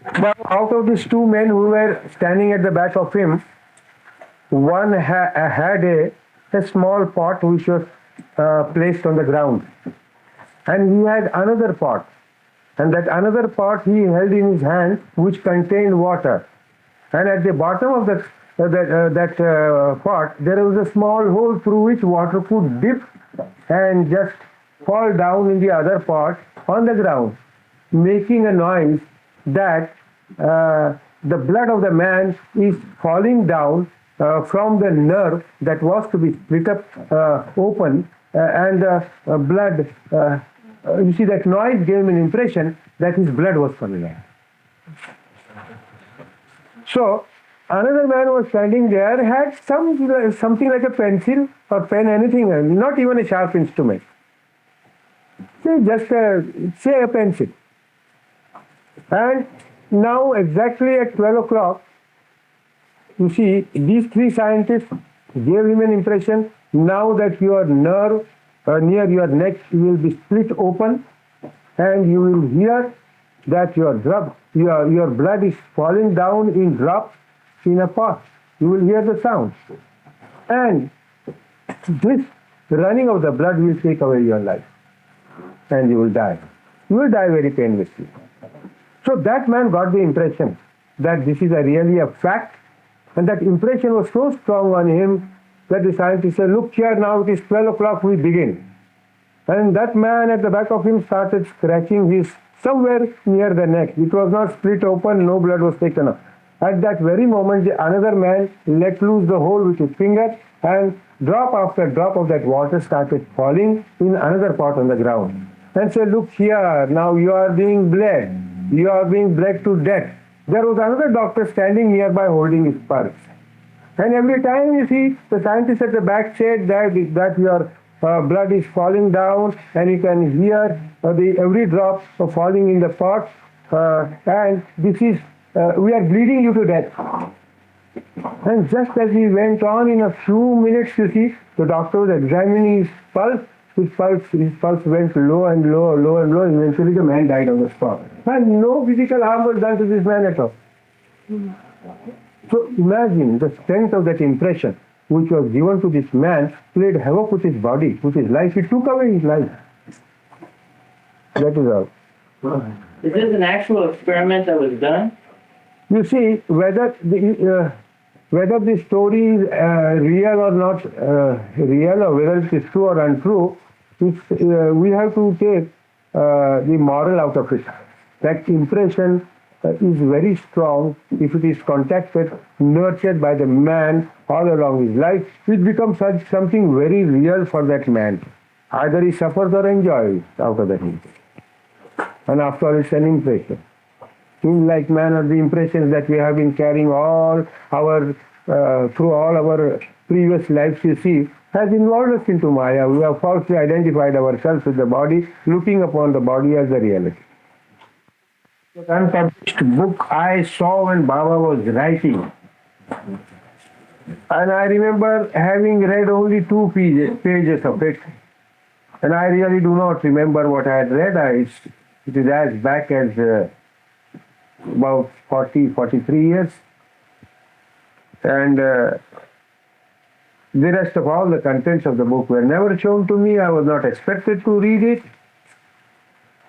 But out of these two men who were standing at the back of him, one had a small pot which was placed on the ground, and he had another pot, and that another pot he held in his hand, which contained water, and at the bottom of that pot there was a small hole through which water could dip and just fall down in the other pot on the ground, making a noise that the blood of the man is falling down from the nerve that was to be split up open, and blood. You see, that noise gave him an impression that his blood was falling out. So another man was standing there, had something like a pencil or pen, anything, not even a sharp instrument. Say just say a pencil. And now exactly at 12 o'clock, you see, these three scientists gave him an impression now that your nerve near your neck will be split open, and you will hear that your blood is falling down in drops in a pot. You will hear the sound. And this running of the blood will take away your life, and you will die. You will die very painlessly. So that man got the impression that this is really a fact, and that impression was so strong on him that the scientist said, look here, now it is 12 o'clock, we begin. And that man at the back of him started scratching his somewhere near the neck. It was not split open, no blood was taken up. At that very moment, another man let loose the hole with his finger, and drop after drop of that water started falling in another pot on the ground. And said, look here, now you are being bled. You are being bled to death. There was another doctor standing nearby holding his pulse. And every time, you see, the scientist at the back said that your blood is falling down, and you can hear every drop falling in the pot, and this is, we are bleeding you to death. And just as he went on, in a few minutes, you see, the doctor was examining his pulse. His pulse went low and low, low and low. Eventually, the man died on the spot. And no physical harm was done to this man at all. So imagine the strength of that impression which was given to this man played havoc with his body, with his life. It took away his life. That is all. Is this an actual experiment that was done? You see, whether the story is real or not real, or whether it is true or untrue, we have to take the moral out of it. That impression is very strong if it is contacted, nurtured by the man all along his life. It becomes something very real for that man. Either he suffers or enjoys out of that impression. And after all, it's an impression. In like manner, the impressions that we have been carrying all our through all our previous lives, you see, has involved us into Maya. We have falsely identified ourselves with the body, looking upon the body as a reality. The unpublished book I saw when Baba was writing, and I remember having read only 2 pages of it, and I really do not remember what I had read. It is as back as about 43 years. And the rest of all the contents of the book were never shown to me. I was not expected to read it.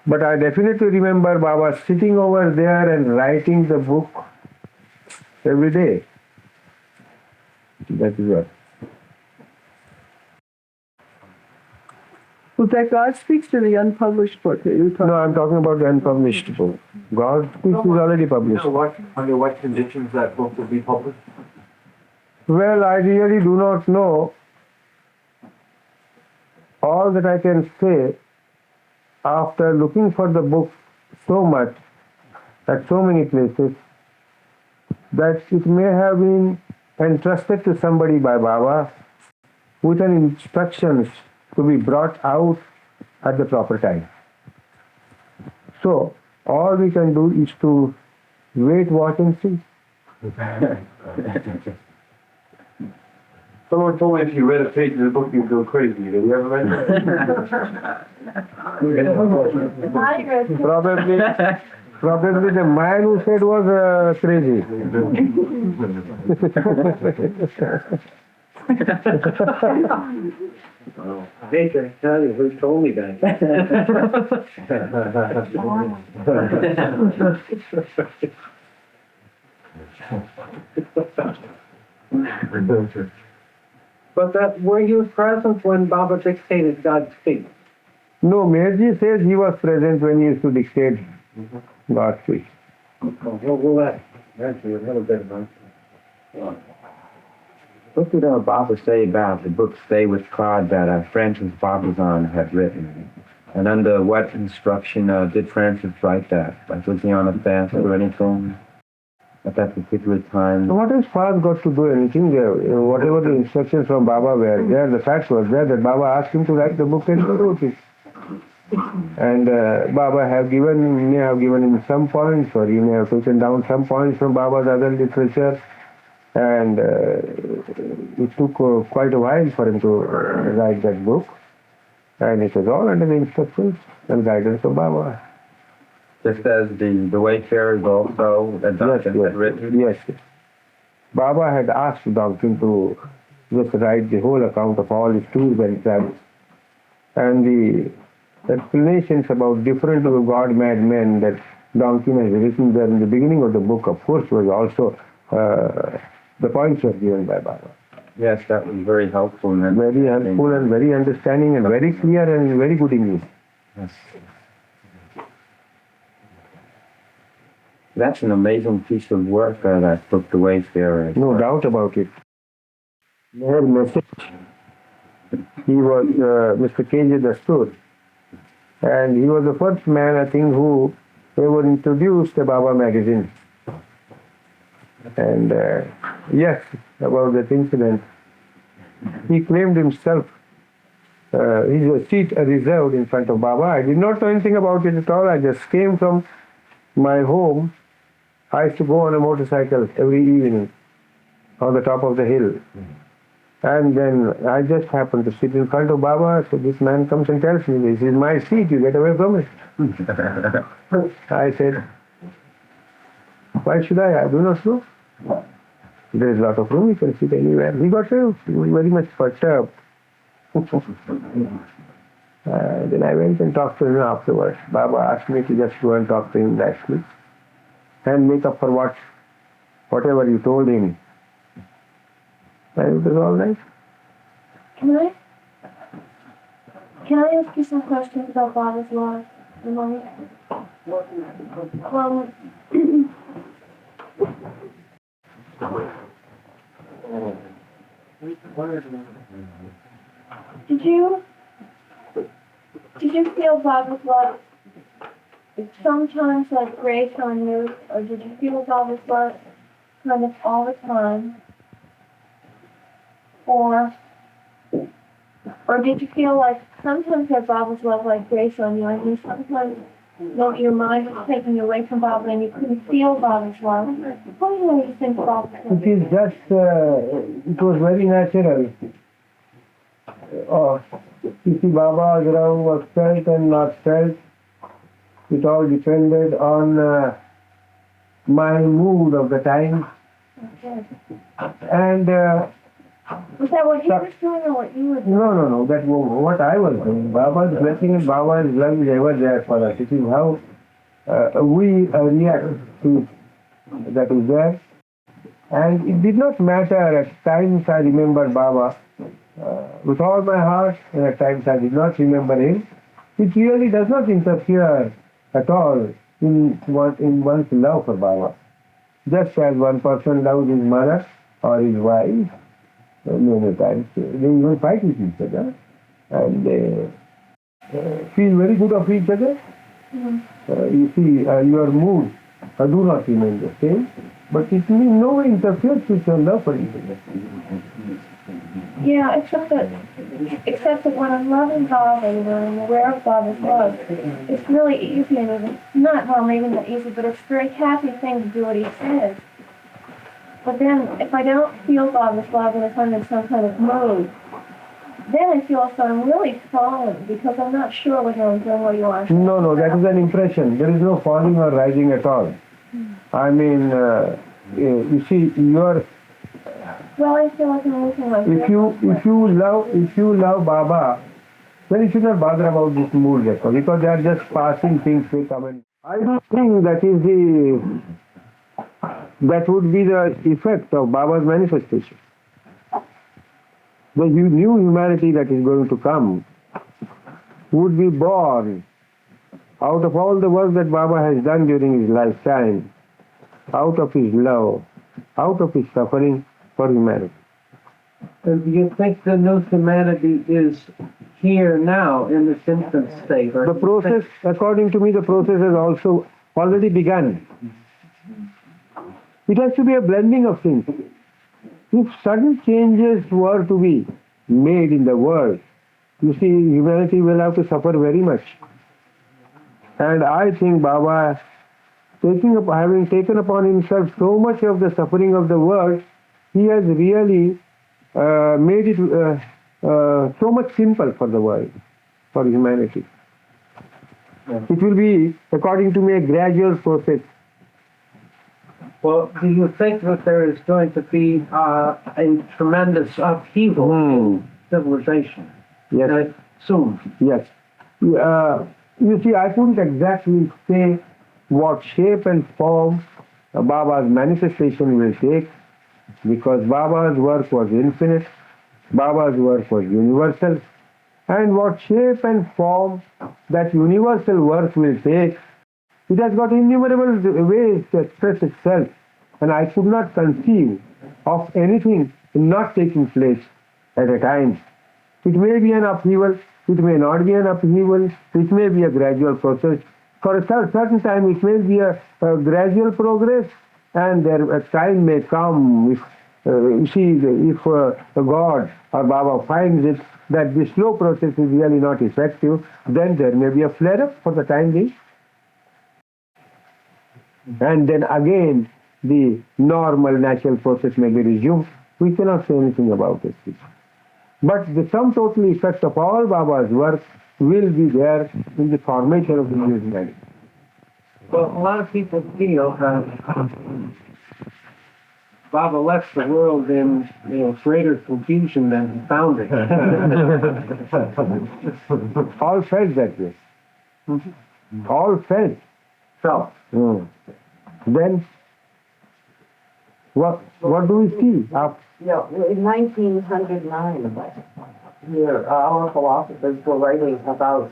But I definitely remember Baba sitting over there and writing the book every day. That is what. Well, that God speaks to the unpublished book that you're talking about. No, I'm talking about the unpublished book. God speaks is already published. Under what conditions that book will be published? Well, I really do not know. All that I can say, after looking for the book so much, at so many places, that it may have been entrusted to somebody by Baba with an instructions to be brought out at the proper time. So, all we can do is to wait, watch and see. Someone told me if you read a page of the book, you'd go crazy. Have you ever read that? Probably the man who said was crazy. Hey, can I tell you who told me that? But were you present when Baba dictated God's speech? No, Mayorji says he was present when he used to dictate God's speech. Well, that's a little bit about. What did Baba say about the book Stay with God that Francis Barbizon had written? And under what instruction did Francis write that? Like, was he on a fast or anything at that particular time? What has fast got to do anything there? Whatever the instructions from Baba were there, the fact was there that Baba asked him to write the book and he wrote it. And Baba may have given him some points, or he may have taken down some points from Baba's other literature. And it took quite a while for him to write that book. And it was all under the instructions and guidance of Baba. Just as the Wayfarers also adopted had written? Yes. Baba had asked Donkin to just write the whole account of all his tours and travels. And the explanations about different God-mad men that Donkin has written there in the beginning of the book, of course, was also the points were given by Baba. Yes, that was very helpful. And very helpful and very understanding and very clear and very good English. Yes. That's an amazing piece of work, that book, The Wayfarer. No doubt about it. Their message, he was Mr. K.J. Dastur, and he was the first man, I think, who ever introduced the Baba magazine. And yes, about that incident, he claimed himself his seat reserved in front of Baba. I did not know anything about it at all. I just came from my home. I used to go on a motorcycle every evening on the top of the hill. And then I just happened to sit in front of Baba. So this man comes and tells me, this is my seat, you get away from it. I said, why should I do not know. There is a lot of room, you can sit anywhere. He got very much perturbed. Then I went and talked to him afterwards. Baba asked me to just go and talk to him nicely and make up for whatever you told him. And it was all right. Can I ask you some questions about Baba's life? Well, did you feel Baba's love sometimes like grace on you, or did you feel Baba's love kind of all the time? Or did you feel like sometimes that Baba's love like grace on you, and then sometimes your mind was taken away from Baba and you couldn't feel Baba's love? What do you think Baba's love? It is just, it was very natural. You see, Baba's love was felt and not felt. It all depended on my mood of the time. Okay. And Was that what he was doing or what you were doing? no, that was what I was doing. Baba's blessing and Baba's love is ever there for us. It is how we react to that is there. And it did not matter. At times I remember Baba with all my heart, and at times I did not remember him. It really does not interfere at all in one's love for Baba. Just as one person loves his mother or his wife, many times they even fight with each other, and they feel very good of each other. Mm-hmm. You see, your mood do not remain the same, but it in no way interferes with your love for each other. Yeah, except that when I'm loving Baba, I'm aware of Baba's love, it's really easy, and it's not, well, maybe not easy, but it's a very happy thing to do what he says. But then, if I don't feel Baba's love, and if I'm in some kind of mood, then I feel as though I'm really falling because I'm not sure whether I'm doing what you want. No, that is an impression. There is no falling or rising at all. I mean, you see, you're Well, I feel like I'm losing my if you love Baba, then you should not bother about this mood because they are just passing things will come and I don't think that would be the effect of Baba's manifestation. The new humanity that is going to come would be born out of all the work that Baba has done during his lifetime, out of his love, out of his suffering for humanity. And do you think the new humanity is here now in this infant state? Or The process, according to me, the process has also already begun. It has to be a blending of things. If sudden changes were to be made in the world, you see, humanity will have to suffer very much. And I think Baba, having taken upon himself so much of the suffering of the world, he has really made it so much simple for the world, for humanity. It will be, according to me, a gradual process. Well, do you think that there is going to be a tremendous upheaval in civilization Yes. soon? Yes. You see, I couldn't exactly say what shape and form Baba's manifestation will take because Baba's work was infinite, Baba's work was universal, and what shape and form that universal work will take, it has got innumerable ways to express itself, and I could not conceive of anything not taking place at a time. It may be an upheaval, it may not be an upheaval, it may be a gradual process. For a certain time, it may be a gradual progress, and a time may come if God or Baba finds it that the slow process is really not effective, then there may be a flare-up for the time being. And then again, the normal natural process may be resumed. We cannot say anything about it. But the sum total effect of all Baba's work will be there in the formation of the new humanity. Well, a lot of people feel that Baba left the world in greater confusion than he found it. All felt that way. All felt. So, Then, what do we see? Yeah, in 1909, here, our philosophers were writing about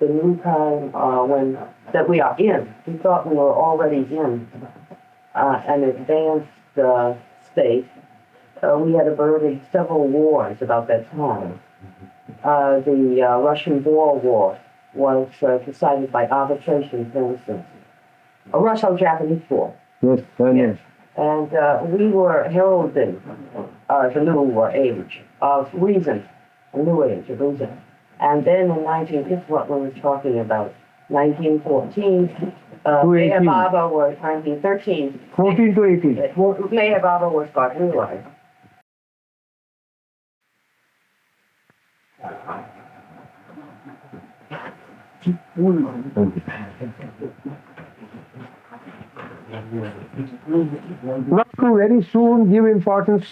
the new time that we are in. We thought we were already in an advanced state. We had averted several wars about that time. The Russian Boer War was decided by arbitration, for instance. A Russo-Japanese War. Yes, yes. And we were heralding the new age of reason, a new age of reason. And then in this is what we were talking about, 1914, Meher Baba was 1913. 14 to 18. Meher Baba was got realized. Not to very soon give importance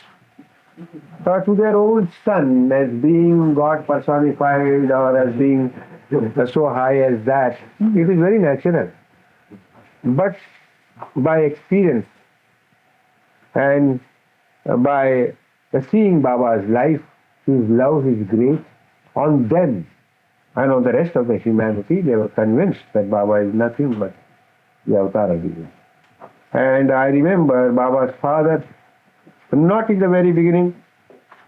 to their own son as being God personified or as being so high as that. It is very natural. But by experience and by seeing Baba's life, his love, his grace, on them and on the rest of the humanity, they were convinced that Baba is nothing but the avatar of Jesus. And I remember Baba's father, not in the very beginning,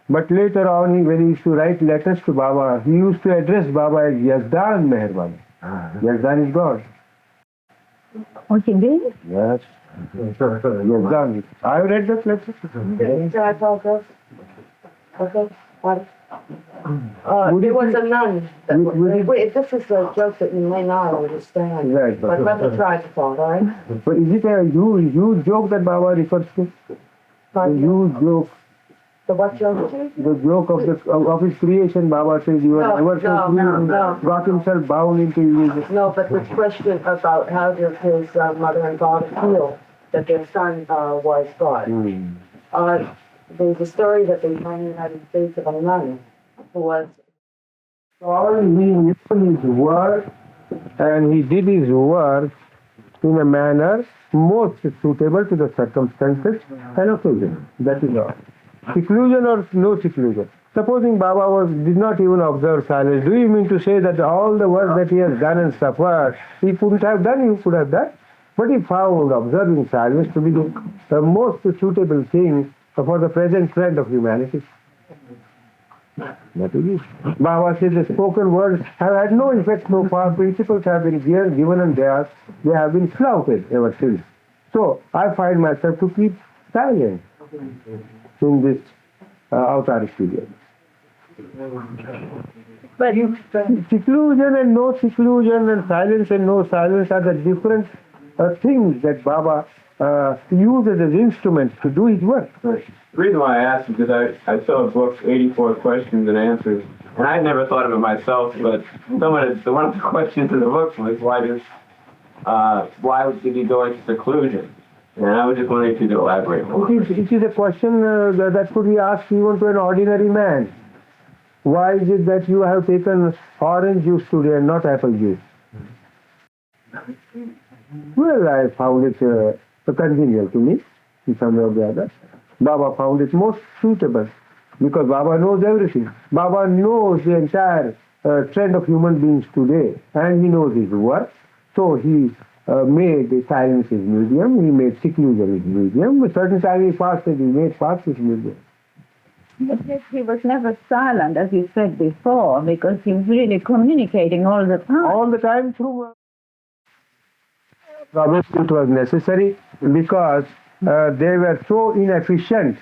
but later on, when he used to write letters to Baba, he used to address Baba as Yazdan Meher Baba. Yazdan is God. Oh, you did? Yes. Yazdan. I have read that letter. Can I talk us? Okay, what? There was a nun. Wait, this is a joke that you may not understand. Right. But let me try to talk, all right? But is it a huge joke that Baba refers to? A huge joke. The what joke? The joke of his creation, Baba says he was never so free, got himself bound into illusion. No, but this question about how does his mother and father feel that their son was God. There's a story that they find in the United States of a nun who was. All he knew his work, and he did his work in a manner most suitable to the circumstances and occasion. That is all. Seclusion or no seclusion. Supposing Baba did not even observe silence, do you mean to say that all the work that he has done and suffered, he couldn't have done, he could have done? But he found observing silence to be the most suitable thing for the present trend of humanity. That is it. Baba says the spoken words have had no effect so far. Principles have been given and they have been flouted ever since. So I find myself to keep silent in this autaric period. But Seclusion and no seclusion and silence and no silence are the different things that Baba uses as instruments to do his work. The reason why I asked is because I saw a book, 84 Questions and Answers, and I had never thought of it myself, but one of the questions in the book was, why did he go into seclusion? And I was just wondering if you could elaborate more. It is a question that could be asked even to an ordinary man. Why is it that you have taken orange juice today and not apple juice? Well, I found it congenial to me in some way or the other. Baba found it most suitable because Baba knows everything. Baba knows the entire trend of human beings today, and he knows his work. So he made silence his medium, he made seclusion his medium. A certain time he fasted, he made fast his medium. But yet he was never silent, as you said before, because he was really communicating all the time. All the time through. Probably it was necessary because they were so inefficient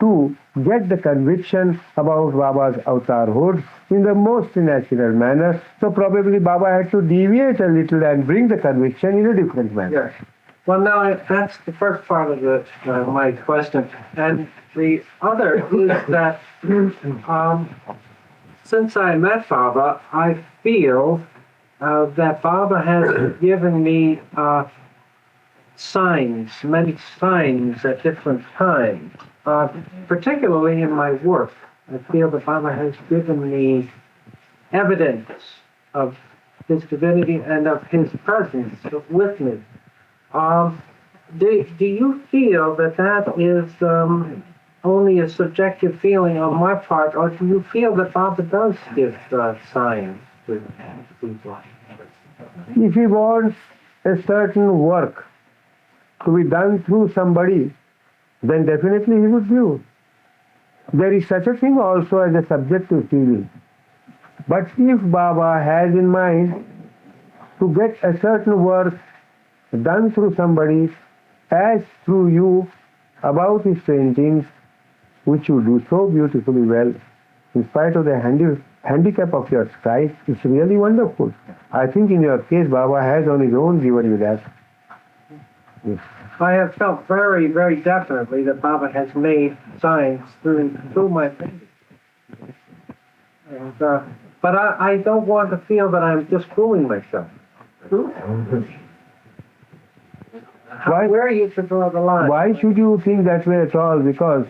to get the conviction about Baba's avatarhood in the most natural manner. So probably Baba had to deviate a little and bring the conviction in a different manner. Yes. Well, now that's the first part of my question, and the other is that since I met Baba, I feel that Baba has given me signs, many signs at different times, particularly in my work. I feel that Baba has given me evidence of his divinity and of his presence with me. Do you feel that that is only a subjective feeling on my part, or do you feel that Baba does give signs to people? If he wants a certain work to be done through somebody, then definitely he would do. There is such a thing also as a subjective feeling. But if Baba has in mind to get a certain work done through somebody, as through you, about his paintings, which you do so beautifully well, in spite of the handicap of your sight, it's really wonderful. I think in your case, Baba has on his own given you that. Yes. I have felt very, very definitely that Baba has made signs through my painting. And, but I don't want to feel that I'm just fooling myself. Where you should draw the line? Why should you think that way at all? Because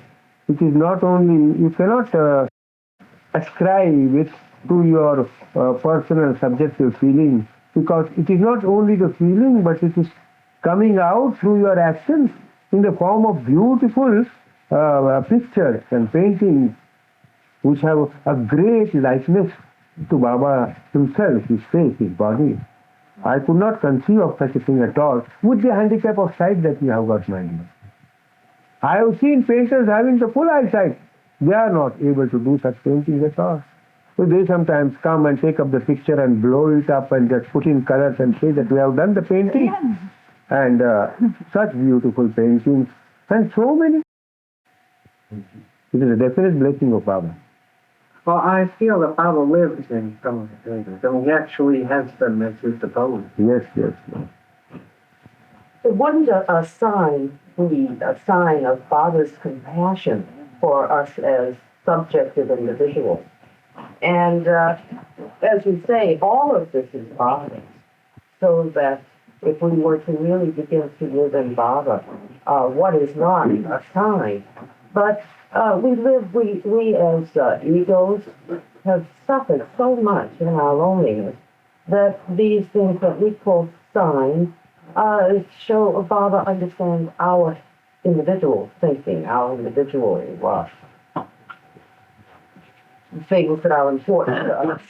it is not only, you cannot ascribe it to your personal subjective feeling, because it is not only the feeling, but it is coming out through your actions in the form of beautiful pictures and paintings which have a great likeness to Baba himself, his face, his body. I could not conceive of such a thing at all with the handicap of sight that you have got, my dear. I have seen painters having the full eyesight. They are not able to do such paintings at all. So they sometimes come and take up the picture and blow it up and just put in colors and say that we have done the painting. Yeah. And such beautiful paintings and so many. It is a definite blessing of Baba. Well, I feel that Baba lives in some of the paintings. I mean, he actually has them as his abode. Yes, yes, yes. It wasn't a sign of Baba's compassion for us as subjective individuals. And as you say, all of this is bothering, so that if we were to really begin to live in bother, what is not a sign. But we as egos have suffered so much in our loneliness that these things that we call signs show bother understand our individual thinking, our individual things that are important to us.